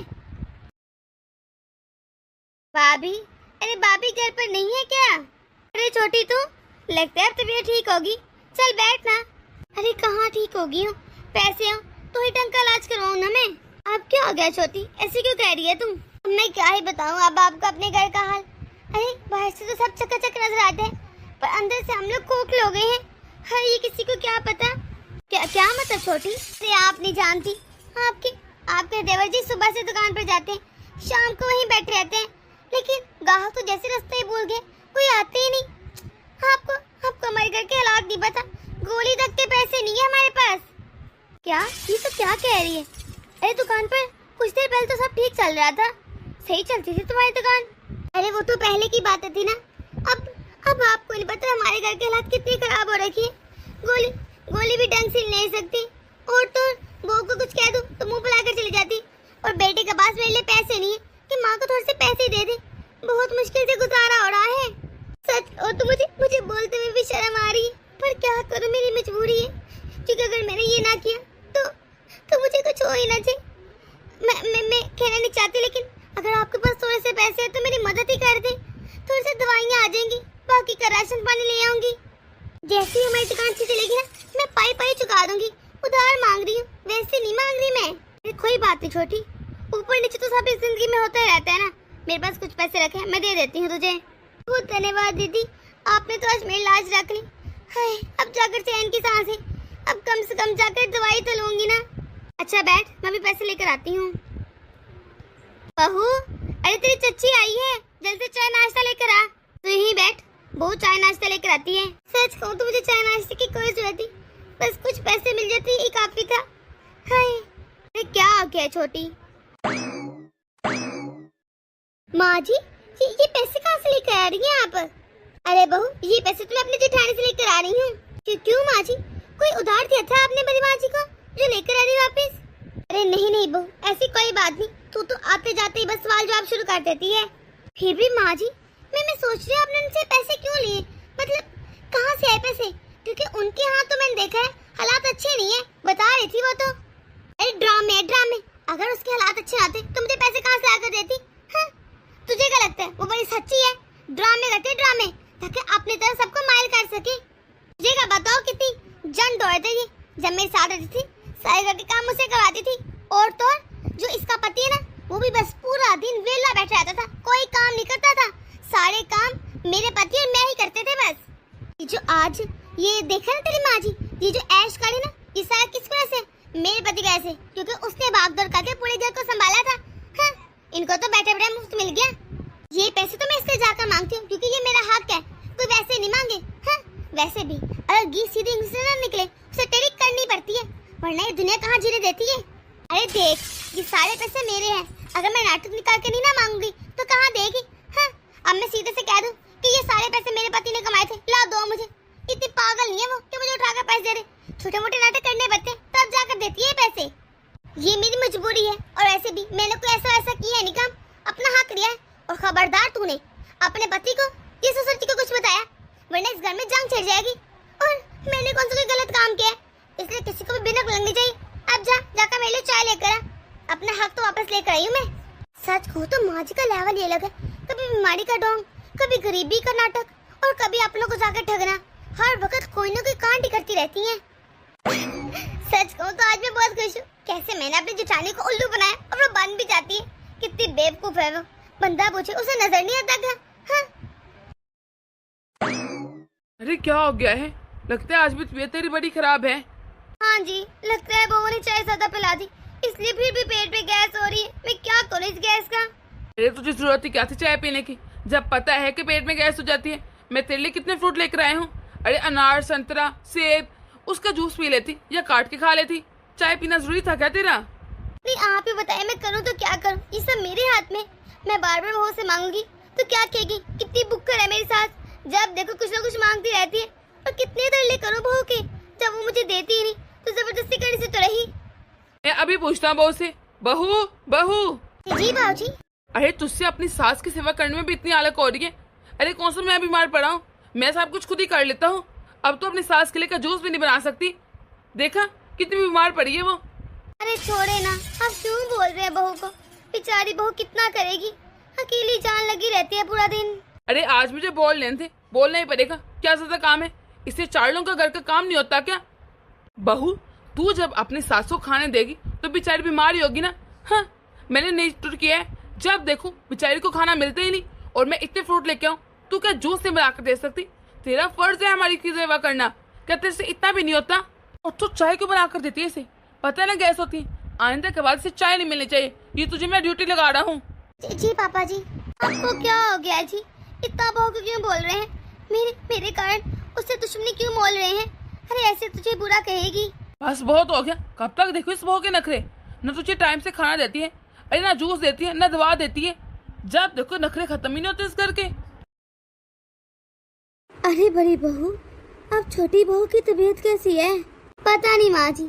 भाभी, अरे भाभी घर पर नहीं है क्या? अरे छोटी तू, लगता है तबीयत ठीक होगी, चल बैठ ना। अरे कहाँ ठीक होगी हूँ, पैसे हो तो ही ढंग का इलाज करवाऊँ ना मैं। अब क्या हो गया छोटी, ऐसी क्यों कह रही है तुम? मैं क्या ही बताऊँ अब आपको अपने घर का हाल। अरे बाहर से तो सब चकाचक नजर आते हैं, पर अंदर से हम लोग खोखले हो गए हैं। हाँ ये किसी को क्या पता। क्या मतलब छोटी? अरे आप नहीं जानती, आपके देवर जी सुबह से दुकान पर जाते हैं, शाम को वहीं बैठे रहते हैं, लेकिन गाहक तो जैसे रास्ते ही भूल गए, कोई आते ही नहीं। आपको हमारे घर के हालात नहीं पता, गोली तक के पैसे नहीं है हमारे पास। क्या ये तो क्या कह रही है? अरे दुकान पर कुछ देर पहले तो सब ठीक चल रहा था, सही चलती थी तुम्हारी दुकान। अरे वो तो पहले की बात थी ना, अब आपको नहीं पता हमारे घर के हालात कितनी खराब हो रखी है। गोली भी ढंग से नहीं सकती, और तो बहू को कुछ कह दूं तो मुंह फुलाकर चली जाती, और बेटे के पास मेरे लिए पैसे नहीं है कि माँ को थोड़े से पैसे दे दे। बहुत मुश्किल से गुजारा हो रहा है सच। और तो मुझे बोलते हुए भी शर्म आ रही है, पर क्या करूँ मेरी मजबूरी है, क्योंकि अगर मैंने ये ना किया तो मुझे कुछ हो ही ना चाहिए। मैं कहना नहीं चाहती, लेकिन अगर आपके पास थोड़े से पैसे हैं तो मेरी मदद ही कर दे, थोड़ी सी दवाइयाँ आ जाएंगी, बाकी का राशन पानी ले आऊंगी। जैसे ही हमारी दुकान से चलेगी ना, मैं पाई चुका दूंगी। उधार मांग रही हूँ, वैसे नहीं मांग रही मैं। कोई बात नहीं छोटी, ऊपर नीचे तो सब इस जिंदगी में होता ही रहता है ना। मेरे पास कुछ पैसे रखे हैं, मैं दे देती हूँ तुझे। बहुत धन्यवाद दीदी, आपने तो आज मेरी लाज रख ली। हाय अब जाकर चैन की सांस है, अब कम से कम जाकर दवाई तो लूंगी ना। अच्छा बैठ, मैं भी पैसे लेकर आती हूँ। बहू, अरे तेरी चच्ची आई है, जल्दी से चाय नाश्ता लेकर आ। तू यहीं बैठ, बहू चाय नाश्ता लेकर आती है। सच कहूँ तो मुझे चाय नाश्ते की कोई जरूरत नहीं, बस कुछ पैसे मिल जाते ही काफी था। हाय अरे क्या आ गया छोटी? माँ जी ये पैसे कहाँ से लेकर आ रही हैं आप? अरे बहू ये पैसे तो मैं अपनी जेठानी से लेकर आ रही हूँ। क्यों माँ जी, कोई उधार दिया था आपने बड़ी माँ जी को जो लेकर आ रही वापस? अरे नहीं बहू, ऐसी कोई बात नहीं, तू तो आते जाते ही बस सवाल जवाब शुरू कर देती है। फिर भी माँ जी मैं सोच रही हूँ आपने उनसे पैसे क्यों लिए, मतलब कहाँ से आए पैसे? क्योंकि उनके यहाँ तो मैंने देखा है हालात अच्छे नहीं है, बता रही थी वो तो। अरे ड्रामे, अगर उसके हालात अच्छे आते तो मुझे पैसे कहाँ से आकर देती? हाँ तुझे क्या लगता है वो बड़ी सच्ची है? ड्रामे करते ड्रामे, ताकि अपनी तरह सबको माइल कर सके। तुझे क्या बताओ कितनी जन दौड़ते थी जब मेरे साथ रहती थी, सारे घर के काम मुझसे करवाती थी। और तो जो इसका पति है ना, वो भी बस पूरा दिन वेला बैठा रहता था, कोई काम नहीं करता था, सारे काम मेरे पति और मैं ही करते थे बस। जो आज ये देखा ना तेरी माँ जी, ये जो ऐश करे ना, ये सारा किस वजह से? मेरे पति की वजह से, क्योंकि उसने भागदौड़ करके पूरे घर को संभाला था। हाँ, इनको तो बैठे बैठे मुफ्त मिल गया। ये पैसे तो मैं इससे जाकर मांगती हूँ क्योंकि ये मेरा हक है, कोई वैसे नहीं मांगे। हाँ, वैसे भी अगर गीत सीधे इंग्लिश से न निकले उसे टेरिक करनी पड़ती है, वरना ये दुनिया कहाँ जीने देती है। अरे देख, ये सारे पैसे मेरे हैं, अगर मैं नाटक निकाल के नहीं ना मांगूंगी तो कहाँ देगी? हाँ, अब मैं सीधे से कह दूं कि ये सारे पैसे मेरे पति ने कमाए थे, ला दो मुझे। इतनी पागल नहीं है वो कि मुझे उठाकर पैसे दे रहे। छोटे मोटे नाटक करने पड़ते तब जाकर देती है पैसे। ये मेरी मजबूरी है, और ऐसे भी मैंने कोई ऐसा किया नहीं काम, अपना हक लिया है। और खबरदार तूने अपने पति को ये ससुर जी को कुछ बताया, वरना इस घर में जंग छिड़ जाएगी। और मैंने कौन सा कोई गलत काम किया है, इसलिए किसी को भी बिना लगनी चाहिए। अब जाकर मेरे लिए चाय लेकर आ, अपना हक तो वापस लेकर आई हूँ मैं। सच कहूँ तो माँ जी का लेवल ये अलग है, कभी बीमारी का डोंग, कभी गरीबी का नाटक, और कभी अपनों को जाकर ठगना। हर वक्त कोई ना कोई कांड ही करती रहती हैं। सच कहूँ तो आज मैं बहुत खुश हूँ, कैसे मैंने अपनी जेठानी को उल्लू बनाया और वो बन भी जाती है। कितनी बेवकूफ है वो, बंदा पूछे उसे नजर नहीं आता था। हाँ? अरे क्या हो गया है? लगता है आज भी तबीयत तेरी बड़ी खराब है। हाँ जी, लगता है बहू ने चाय ज्यादा पिला दी, इसलिए फिर भी पेट में गैस हो रही है। मैं क्या करूँ इस गैस का? अरे तुझे जरूरत ही क्या थी चाय पीने की, जब पता है कि पेट में गैस हो जाती है। मैं तेरे लिए कितने फ्रूट लेकर आया हूँ। अरे अनार, संतरा, सेब, उसका जूस पी लेती या काट के खा लेती। चाय पीना जरूरी था क्या तेरा? नहीं, आप ही बताइए मैं करूँ तो क्या करूँ, ये सब मेरे हाथ में। मैं बार बार बहू से मांगूंगी तो क्या कहेगी? कितनी बुक्कड़ है मेरी सास, जब देखो कुछ ना कुछ मांगती रहती है। और कितने तरले करूँ बहू के, जब वो मुझे देती ही नहीं तो जबरदस्ती करने से तो रही। मैं अभी पूछता हूँ बहू से। बहू बहू। जी बाबूजी। अरे तुझसे अपनी सास की सेवा करने में भी इतनी आलक हो रही है। अरे कौन सा मैं बीमार पड़ा हूँ, मैं सब कुछ खुद ही कर लेता हूँ। अब तो अपनी सास के लिए का जूस भी नहीं बना सकती। देखा कितनी बीमार पड़ी है वो। अरे छोड़े ना, आप क्यों बोल रहे हैं बहू को? बेचारी बहू कितना करेगी, अकेली जान लगी रहती है पूरा दिन। अरे आज मुझे बोल लेने थे, बोलना ही पड़ेगा, क्या ज्यादा काम है? इससे 4 लोगों का घर का काम नहीं होता क्या? बहू तू जब अपनी सास को खाने देगी तो बेचारी बीमार ही होगी ना। हाँ, मैंने नहीं टूर किया है, जब देखो बेचारी को खाना मिलता ही नहीं। और मैं इतने फ्रूट लेके आऊँ, तू क्या जूस नहीं बना कर दे सकती? तेरा फर्ज है हमारी की सेवा करना, क्या तेरे से इतना भी नहीं होता? और तू चाय क्यों बना कर देती है इसे? पता है ना गैस होती है, आइंदा के बाद से चाय नहीं मिलनी चाहिए। ये तुझे मैं ड्यूटी लगा रहा हूँ। जी पापा जी, आपको क्या हो गया जी? इतना बहू को क्यों बोल रहे हैं? मेरे कारण उससे दुश्मनी क्यों मोल रहे हैं? अरे ऐसे तुझे बुरा कहेगी। बस बहुत हो गया, कब तक देखो इस बहू के नखरे। न तुझे टाइम से खाना देती है, अरे ना जूस देती है, न दवा देती है। जब देखो नखरे खत्म ही नहीं होते इस घर के। अरे बड़ी बहू, अब छोटी बहू की तबीयत कैसी है? पता नहीं माँ जी,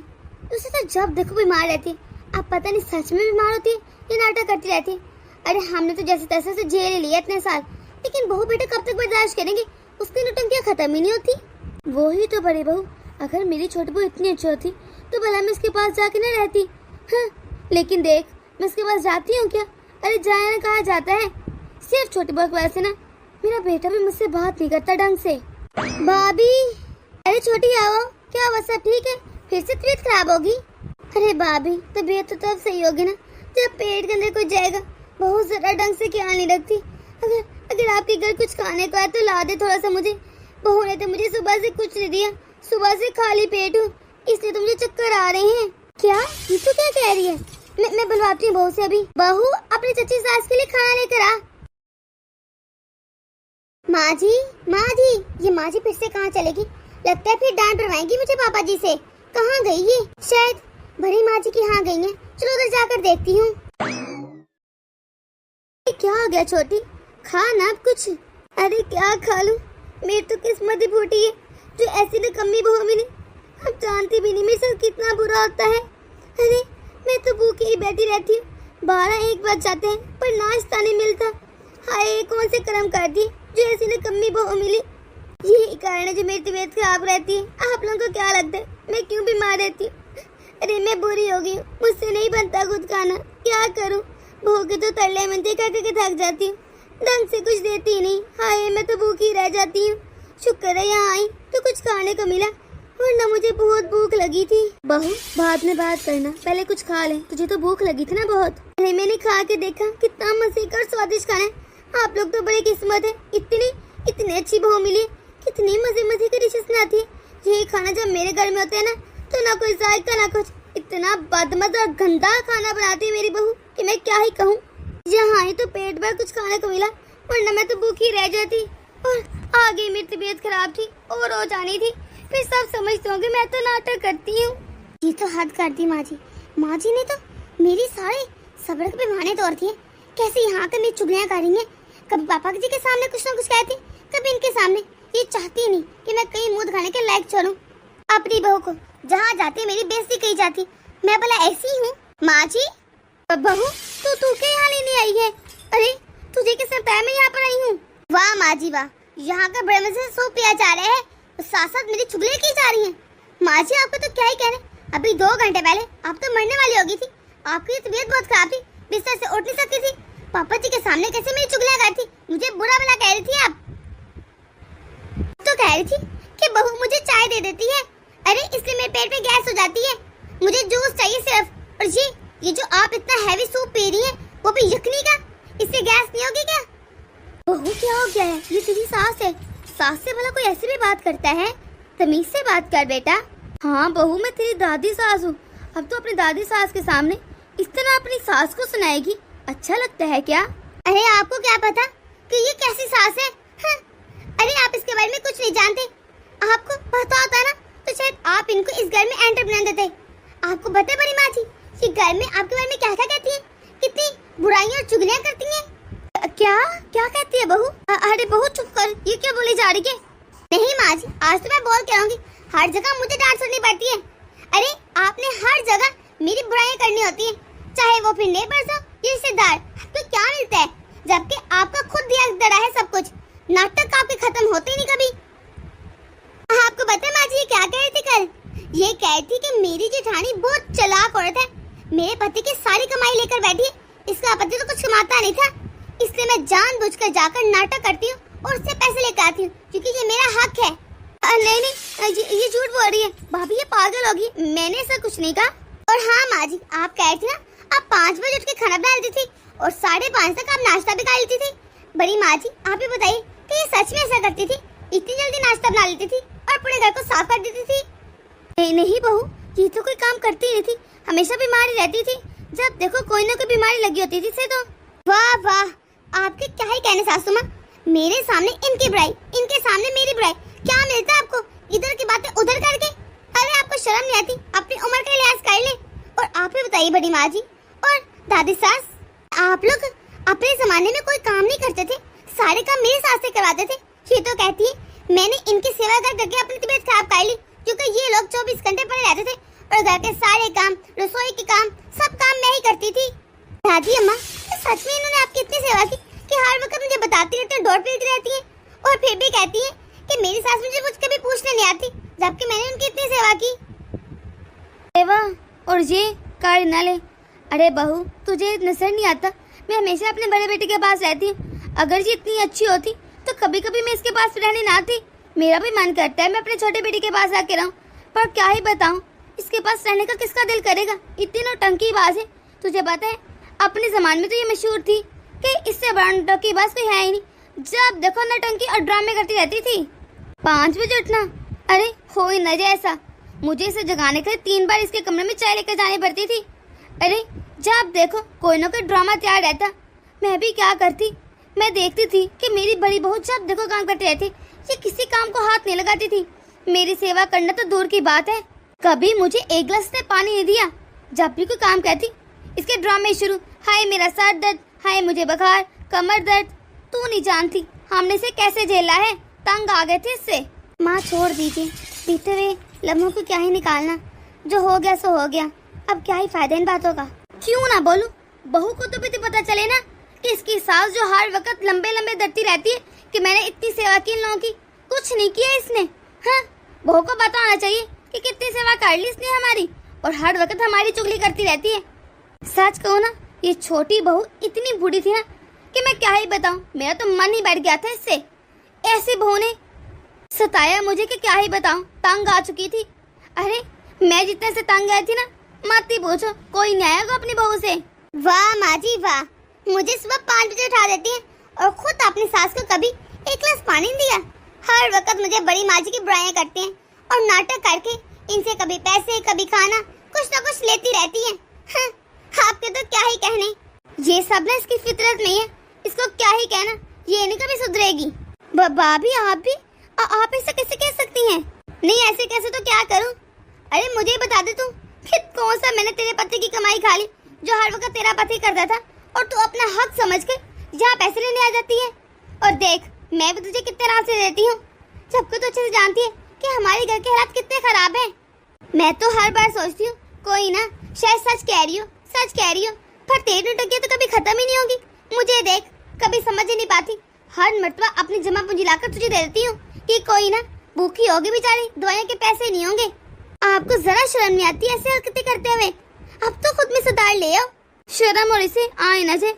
उसे तो जब देखो बीमार रहती है। अब पता नहीं सच में बीमार होती है या नाटक करती रहती है। अरे हमने तो जैसे तैसे से झेल लिया इतने साल, लेकिन बहू बेटा कब तक बर्दाश्त करेंगे? उसकी नौटंकियां खत्म ही नहीं होती। वो ही तो बड़ी बहू, अगर मेरी छोटी बहू इतनी अच्छी होती तो भला मैं इसके पास जाके न रहती। हाँ, लेकिन देख मैं इसके पास जाती हूँ क्या? अरे जाया ना कहा जाता है। सिर्फ छोटी बहू की वजह से ना मेरा बेटा भी मुझसे बात नहीं करता ढंग से। भाभी, अरे छोटी आओ, क्या हुआ? सब ठीक है? फिर से तबीयत खराब होगी? अरे भाभी, तबीयत तो तब सही होगी ना जब पेट के अंदर कुछ जाएगा। बहुत जरा ढंग से ख्याल नहीं रखती। अगर आपके घर कुछ खाने को है तो ला दे थोड़ा सा मुझे। बहू ने तो मुझे सुबह से कुछ नहीं दिया, सुबह से खाली पेट हूँ, इसलिए तो मुझे चक्कर आ रहे हैं। क्या ये तो क्या कह रही है? मैं बुलवाती हूँ बहू से अभी। बहू, अपनी चची सास के लिए खाना लेकर आ। माँ जी, ये माँ जी फिर से कहाँ चलेगी? लगता है फिर डांट पड़वाएंगी मुझे पापा जी से। कहाँ गई ये? शायद बड़ी माँ जी की यहाँ गई है। चलो उधर जाकर देखती हूँ। क्या हो गया छोटी, खा ना अब कुछ। अरे क्या खा लूं? मेरी तो किस्मत ही फूटी है जो ऐसी तो कमी बहू मिली। अब जानती भी नहीं मेरे साथ कितना बुरा होता है। अरे मैं तो भूखी ही बैठी रहती हूँ, 12-1 बज जाते हैं पर नाश्ता नहीं मिलता। हाय, कौन से कर्म कर दिए जो ऐसी न कमी बहू मिली। यही कारण है जो मेरी तबीयत खराब रहती है। आप लोगों को क्या लगता है मैं क्यों बीमार रहती हूँ? अरे मैं बुरी हो गई हूँ, मुझसे नहीं बनता खुद खाना, क्या करूँ? बहू के तो तरले मनते करके थक जाती हूँ, ढंग से कुछ देती ही नहीं। हाय, मैं तो भूखी रह जाती हूँ। शुक्र है यहाँ आई तो कुछ खाने को मिला, वरना मुझे बहुत भूख लगी थी। बहू, बाद में बात करना, पहले कुछ खा ले, तुझे तो भूख लगी थी ना बहुत। अरे मैंने खा के देखा, कितना मजे का और स्वादिष्ट खाना है। आप लोग तो बड़ी किस्मत है, इतनी अच्छी बहू मिली, कितनी मजे की डिशेस बनाती है। यही खाना जब मेरे घर में होता है ना तो ना कोई जायका ना कुछ, इतना बदमज़ा और गंदा खाना बनाती है मेरी बहू कि मैं क्या ही कहूँ। यहाँ ही तो पेट भर कुछ खाने को मिला, वरना मैं तो भूखी रह जाती। और आगे मेरी तबीयत खराब थी और हो जानी थी, फिर सब समझते होंगे मैं तो नाटक करती हूँ। ये तो हद कर दी माँ जी ने तो मेरी सारे सब्र पे बहाने तोड़ती है। कैसे यहाँ कर मेरी चुगलियाँ कर रही है, कभी पापा जी के सामने कुछ ना कुछ कहती, कभी इनके सामने। ये चाहती ही नहीं कि मैं कहीं मुंह दिखाने के लायक चलूं। अपनी बहू को जहाँ जाती मेरी बेइज्जती की जाती, मैं भला ऐसी हूँ? माँ जी बहू तू क्या यहाँ लेने आई है? अरे तुझे किसने बताया मैं यहाँ पर आई हूँ? वाह माँ जी वाह, यहाँ का बड़े मजे से सूप पिया जा रहा है, साथ साथ मेरी चुगलियाँ की जा रही हैं। माँ जी आपको तो क्या ही कहने, अभी 2 घंटे पहले आप तो मरने वाली होगी थी, आपकी तबीयत बहुत खराब थी, बिस्तर से उठ नहीं सकती थी। पापा जी के सामने कैसे मेरी चुगलियाँ करती, मुझे बुरा भला कह रही थी। आप तो कह रही थी कि बहू मुझे चाय दे देती है, अरे इसलिए मेरे पेट में गैस हो जाती है, मुझे जूस चाहिए सिर्फ। और ये जो आप इतना हैवी सूप पी रही हैं, वो भी यखनी का, इससे गैस नहीं होगी क्या? बहू क्या हो गया है? ये तेरी सास है, सास से भला कोई ऐसे भी बात करता है? तमीज से बात कर बेटा। हाँ बहू मैं तेरी दादी सास हूँ, अब तो अपनी दादी सास के सामने इस तरह अपनी सास को सुनाएगी, अच्छा लगता है क्या? अरे आपको क्या पता कि ये कैसी सास है? हाँ। अरे आप इसके बारे में कुछ नहीं जानते, आपको पता होता ना तो शायद आप इनको इस घर में एंटर बना देते। आपको पता है बड़ी माँ जी, ये घर में आपके बारे में क्या क्या कहती है, कितनी बुराइयां और चुगलियां करती हैं। क्या क्या कहती है बहू? अरे बहू चुप कर, ये क्या बोली जा रही है? नहीं माँ जी, आज तो मैं बोल के आऊंगी, हर जगह मुझे डांट सुननी पड़ती है। अरे आपने हर जगह मेरी बुराइयां करनी होती है, चाहे वो फिर नेबर्स हो या रिश्तेदार। आपको क्या मिलता है, जबकि आपका खुद दिया दड़ा है सब कुछ, नाटक आपके खत्म होते नहीं कभी। आपको पता है माँ जी ये क्या कह रही थी कल? ये कह रही थी कि मेरी जेठानी बहुत चालाक औरत है, मेरे पति की सारी कमाई लेकर बैठी है, इसका पति तो कुछ कमाता नहीं था, इसलिए मैं जानबूझकर जाकर नाटक करती हूँ और उससे पैसे लेकर आती हूँ, क्योंकि ये मेरा हक है। नहीं ये झूठ बोल रही है भाभी, ये पागल होगी, मैंने ऐसा कुछ नहीं कहा। और हाँ माँ जी आप कह रही थी ना आप 5 बजे उठ के खाना बना लेती थी और 5:30 तक आप नाश्ता भी कर लेती थी। बड़ी माँ जी आप ही बताइए कि ये सच में ऐसा करती थी, इतनी जल्दी नाश्ता बना लेती थी और पूरे घर को साफ कर देती थी? नहीं बहू, ये तो कोई काम करती नहीं थी, हमेशा बीमारी रहती थी, जब देखो कोई ना कोई बीमारी लगी होती थी से तो। वाह वाह, आपके क्या ही कहने सासू माँ, मेरे सामने इनकी बुराई, इनके सामने मेरी बुराई, क्या मिलता है आपको इधर की बातें उधर करके? अरे आपको शर्म नहीं आती? अपनी उम्र का लिहाज कर ले। और आप ही बताइए बड़ी माँ जी और दादी सास, आप लोग अपने जमाने में कोई काम नहीं करते थे, सारे काम मेरी सास से करवाते थे। ये तो कहती है मैंने इनकी सेवा कर करके अपनी तबीयत खराब कर ली, क्योंकि ये लोग 24 घंटे पड़े रहते थे और घर के सारे काम, रसोई के काम, सब काम मैं ही करती थी। दादी अम्मा सच में इन्होंने आपकी इतनी सेवा की कि हर वक्त मुझे बताती रहती है, डोर पीटती रहती है और फिर भी कहती है कि मेरी सास मुझे कुछ कभी पूछने नहीं आती, जबकि मैंने उनकी इतनी सेवा की। सेवा और ये कार्य न ले। अरे बहू तुझे नजर नहीं आता, मैं हमेशा अपने बड़े बेटे के पास रहती हूँ, अगर ये इतनी अच्छी होती तो कभी कभी मैं इसके पास रहने ना आती। मेरा भी मन करता है मैं अपने छोटे बेटे के पास आके रहूं, पर क्या ही बताऊं, इसके पास रहने का किसका दिल करेगा, इतनी नौटंकीबाज है। तुझे पता है अपने जमाने में तो ये मशहूर थी कि इससे बड़ा नौटंकीबाज कोई है ही नहीं, जब देखो नौटंकी और ड्रामे करती रहती थी। 5 बजे उठना, अरे हो ही न जाए ऐसा, मुझे इसे जगाने के लिए 3 बार इसके कमरे में चाय लेकर जानी पड़ती थी। अरे जब देखो कोई ना कोई ड्रामा तैयार रहता, मैं भी क्या करती, मैं देखती थी कि मेरी बड़ी बहू जब देखो काम करती रहती, ये किसी काम को हाथ नहीं लगाती थी। मेरी सेवा करना तो दूर की बात है, कभी मुझे एक गिलास से पानी नहीं दिया। जब भी कोई काम कहती इसके ड्रामे शुरू, हाय मेरा सर दर्द, हाय मुझे बुखार, कमर दर्द। तू नहीं जानती हमने इसे कैसे झेला है, तंग आ गए थे इससे। माँ छोड़ दीजिए, बीते हुए लम्हों को क्या ही निकालना, जो हो गया सो हो गया, अब क्या ही फायदा इन बातों का। क्यों ना बोलूं, बहू को तो भी तो पता चले ना कि इसकी सास जो हर वक्त लंबे लंबे डरती रहती है कि मैंने इतनी सेवा की इन लोगों की, कुछ नहीं किया इसने। हाँ बहू को बताना चाहिए कि कितनी सेवा कर ली इसने हमारी, और हर वक्त हमारी चुगली करती रहती है। सच कहूँ ना, ये छोटी बहू इतनी बूढ़ी थी ना कि मैं क्या ही बताऊं, मेरा तो मन ही बैठ गया था इससे। ऐसी बहू ने सताया मुझे कि क्या ही बताऊं, तंग आ चुकी थी। अरे मैं जितने से तंग आई थी ना, मत ही पूछो, कोई नहीं आएगा अपनी बहू से। वाह माँ जी वाह, मुझे सुबह 5 बजे उठा देती है और खुद अपनी सास को कभी एक गिलास पानी नहीं दिया। हर वक्त मुझे बड़ी माँ जी की बुराइयां करते हैं और नाटक करके इनसे कभी पैसे कभी खाना कुछ ना कुछ लेती रहती है। हाँ, आपके तो क्या ही कहने, ये सब ना इसकी फितरत नहीं है, इसको क्या ही कहना, ये नहीं कभी सुधरेगी। भाभी आप ऐसा कैसे कह सकती हैं? नहीं ऐसे कैसे तो क्या करूं? अरे मुझे ही बता दे तू कि कौन सा मैंने तेरे पति की कमाई खा ली जो हर वक्त तेरा पति करता था, और तू अपना हक समझ के यहाँ पैसे लेने आ जाती है। और देख मैं भी तुझे कितने रात से देती हूँ, जबकि तू अच्छे से जानती है कि हमारे घर के हालात कितने खराब हैं। मैं तो हर बार सोचती हूँ कोई ना शायद सच कह रही हो, पर तेरी नौटंकियां तो कभी खत्म ही नहीं होगी। मुझे देख कभी समझ ही नहीं पाती, हर मर्तबा अपनी जमा पूंजी लाकर तुझे दे देती हूँ कि कोई ना भूखी होगी बेचारी, दवाइयों के पैसे नहीं होंगे। आपको जरा शर्म नहीं आती ऐसे हरकतें करते हुए? अब तो खुद में सुधार ले आओ, शर्म और इसे आए न जाए।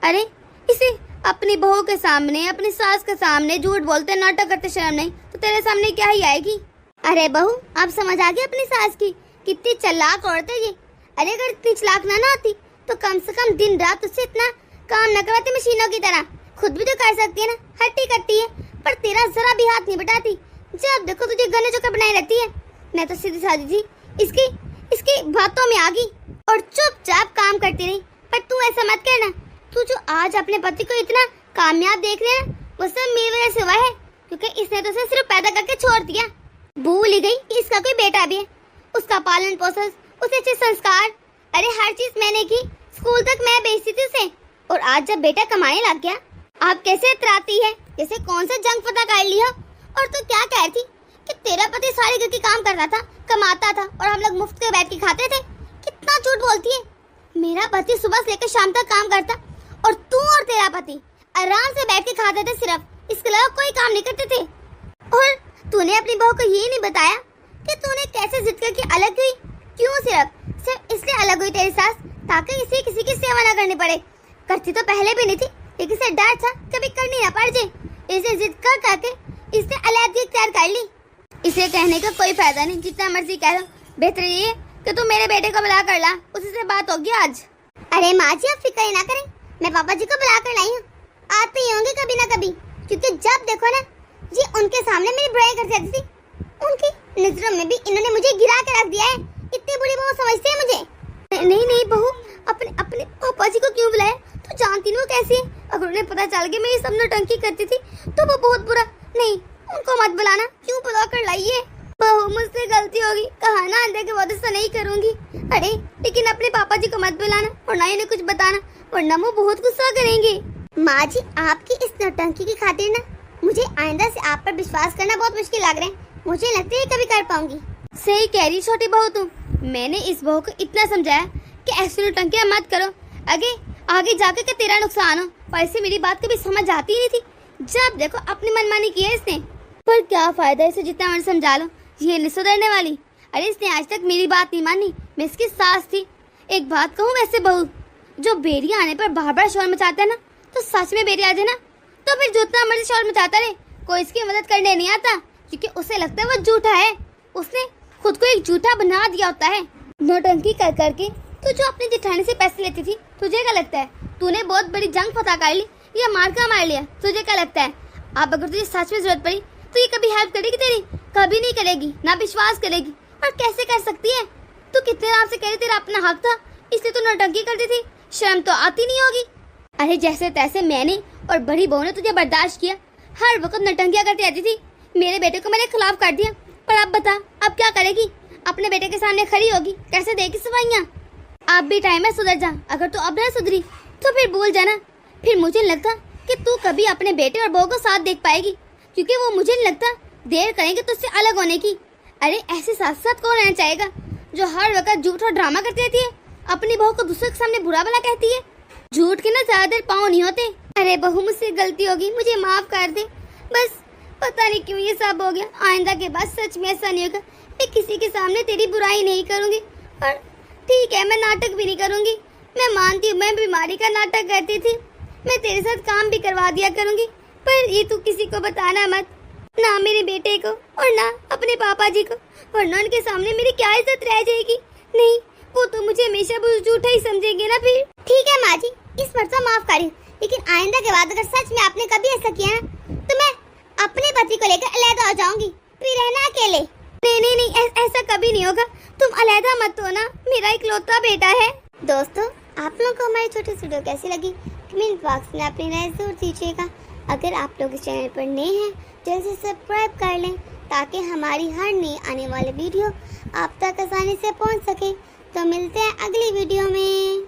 अरे इसे अपनी बहू के सामने अपनी सास के सामने झूठ बोलते नाटक करते शर्म नहीं, तो तेरे सामने क्या ही आएगी? अरे बहू आप समझ आ गई अपनी सास की, कितनी चालाक औरत है ये। अरे अगर इतनी चालाक ना होती तो कम से कम दिन रात उससे इतना काम न करवाती मशीनों की तरह, खुद भी तो कर सकती है ना, हट्टी कट्टी है, पर तेरा जरा भी हाथ नहीं बटाती। जब देखो तुझे गन्ने चोकर बनाई रहती है। मैं तो सीधी सादी जी इसकी बातों में आ गई और चुपचाप काम करती रही। पर तू ऐसा मत करना, तू जो आज अपने पति को इतना कामयाब देख रहे ना, वो सब मेरी वजह से हुआ है, क्योंकि इसने तो उसे सिर्फ पैदा करके छोड़ दिया। भूल ही गई कि इसका कोई बेटा भी है, उसका पालन पोषण, उसे अच्छे संस्कार, अरे हर चीज मैंने की, स्कूल तक मैं भेजती थी उसे। और आज जब बेटा कमाने लग गया, आप कैसे इतराती है जैसे कौन सा जंग पता कर लिया। और तू क्या कह रही थी कि तेरा पति सारे घर के काम करता था, कमाता था, और हम लोग मुफ्त में बैठ के खाते थे? कितना झूठ बोलती है। मेरा पति सुबह से लेकर शाम तक काम करता, और तू और तेरा पति आराम से बैठ के खाते थे सिर्फ, इसके अलावा कोई काम नहीं करते थे। और तूने अपनी बहू को ये नहीं बताया कि तूने कैसे जिद करके अलग हुई, क्यों? सिर्फ इसलिए अलग हुई तेरी सास ताकि इसे किसी की सेवा न करनी पड़े। करती तो पहले भी नहीं थी, लेकिन इसे डर था कभी करनी ना पड़ जाए, इसे जिद कर करके इसने अलग तैयार कर ली। इसे कहने का कोई फायदा नहीं, जितना मर्जी कह लो, बेहतर ये है कि तू मेरे बेटे को बुला कर ला, उसी से बात होगी आज। अरे माँ जी आप फिक्र ना करें, मैं पापा जी को बुला कर लाई हूँ, आते ही होंगे कभी ना कभी, क्योंकि जब देखो ना जी उनके सामने मेरी बुराई करती रहती थी। उनकी नजरों में भी इन्होंने मुझे गिरा के रख दिया है, इतनी बुरी बहू समझते हैं मुझे। नहीं बहू, अपने पापा जी को क्यों बुलाया? तो जानती नहीं वो कैसी है, अगर उन्हें पता चल गया मेरी सब नौटंकी करती थी तो वो बहुत बुरा। नहीं उनको मत बुलाना, क्यों बुला कर लाई है? बहू मुझसे गलती होगी, कहा ना अंदर के बाद ऐसा नहीं करूंगी। अरे लेकिन अपने पापा जी को मत बुलाना और ना इन्हें कुछ बताना, वरना वो बहुत गुस्सा करेंगे। माँ जी आपकी इस नौटंकी की खातिर ना मुझे आइंदा से आप पर विश्वास करना बहुत मुश्किल लग रहा है, मुझे लगता है कभी कर पाऊंगी। सही कह रही छोटी बहू तुम, मैंने इस बहू को इतना समझाया कि ऐसी नौटंकियां मत करो, आगे जाकर के तेरा नुकसान हो, पर इसे मेरी बात कभी समझ आती नहीं थी। जब देखो अपनी मनमानी की है इसने, पर क्या फायदा इसे जितना मैंने समझा लो, ये नहीं सुधरने वाली। अरे इसने आज तक मेरी बात नहीं मानी, मैं इसकी सास थी। एक बात कहूँ वैसे बहू, जो बेरी आने पर बार बार शोर मचाता है ना, तो सच में बेरी आ जाए ना तो फिर जितना मर्जी शोर मचाता रहे, कोई इसकी मदद करने नहीं आता, क्योंकि उसे लगता है वो झूठा है, उसने खुद को एक झूठा बना दिया होता है। नौटंकी कर करके तू जो अपनी जेठानी से पैसे लेती थी, तुझे क्या लगता है तूने बहुत बड़ी जंग फतह कर ली या मार का मार लिया? तुझे क्या लगता है अब अगर तुझे सच में जरूरत पड़ी तो ये कभी हेल्प करेगी तेरी? कभी नहीं करेगी, ना विश्वास करेगी। और कैसे कर सकती है? तू कितने रात से कह रही तेरा अपना हक था, इसलिए तू नौटंकी करती थी, शर्म तो आती नहीं होगी। अरे जैसे तैसे मैंने और बड़ी बहू ने तुझे बर्दाश्त किया, हर वक्त नौटंकियां करती रहती थी, मेरे बेटे को मेरे खिलाफ कर दिया। पर अब बता अब क्या करेगी? अपने बेटे के सामने खड़ी होगी, कैसे देगी सफाइयाँ? अब भी टाइम है सुधर जा, अगर तू अब नहीं सुधरी तो फिर भूल जाना। फिर मुझे नहीं लगता कि तू कभी अपने बेटे और बहू को साथ देख पाएगी, क्योंकि वो मुझे नहीं लगता देर करेंगे तुझसे अलग होने की। अरे ऐसे साथ साथ कौन रहना चाहेगा जो हर वक्त झूठ और ड्रामा करती रहती है, अपनी बहू को दूसरे के सामने बुरा भला कहती है। झूठ के ना ज्यादा देर पाँव नहीं होते। अरे बहू मुझसे गलती होगी, मुझे माफ कर दे, बस पता नहीं क्यों ये सब हो गया। आइंदा के बाद सच में ऐसा नहीं होगा, मैं किसी के सामने तेरी बुराई नहीं करूंगी। और ठीक है मैं नाटक भी नहीं करूंगी, मैं मानती हूँ मैं बीमारी का नाटक करती थी, मैं तेरे साथ काम भी करवा दिया करूंगी, पर ये तू किसी को बताना मत, ना मेरे बेटे को और ना अपने पापा जी को, वरना उनके सामने मेरी क्या इज्जत रह जाएगी। नहीं वो तो मुझे हमेशा झूठा ही समझेंगे ना फिर। ठीक है माँ जी, इस पर तो माफ करी, लेकिन आइंदा के बाद अगर सच में आपने कभी ऐसा किया ना तो मैं अपने पति को लेकर अलग हो जाऊंगी, फिर रहना अकेले। नहीं नहीं नहीं, ऐसा कभी नहीं होगा। तुम अलहदा मत हो ना, मेरा इकलौता बेटा है। दोस्तों, आप लोगों को हमारी छोटी सी वीडियो कैसी लगी कमेंट बॉक्स में अपनी राय जरूर दीजिएगा। अगर आप लोग इस चैनल पर नए हैं जल्द से सब्सक्राइब कर लें ताकि हमारी हर नई आने वाली वीडियो आप तक आसानी से पहुंच सके। तो मिलते हैं अगली वीडियो में।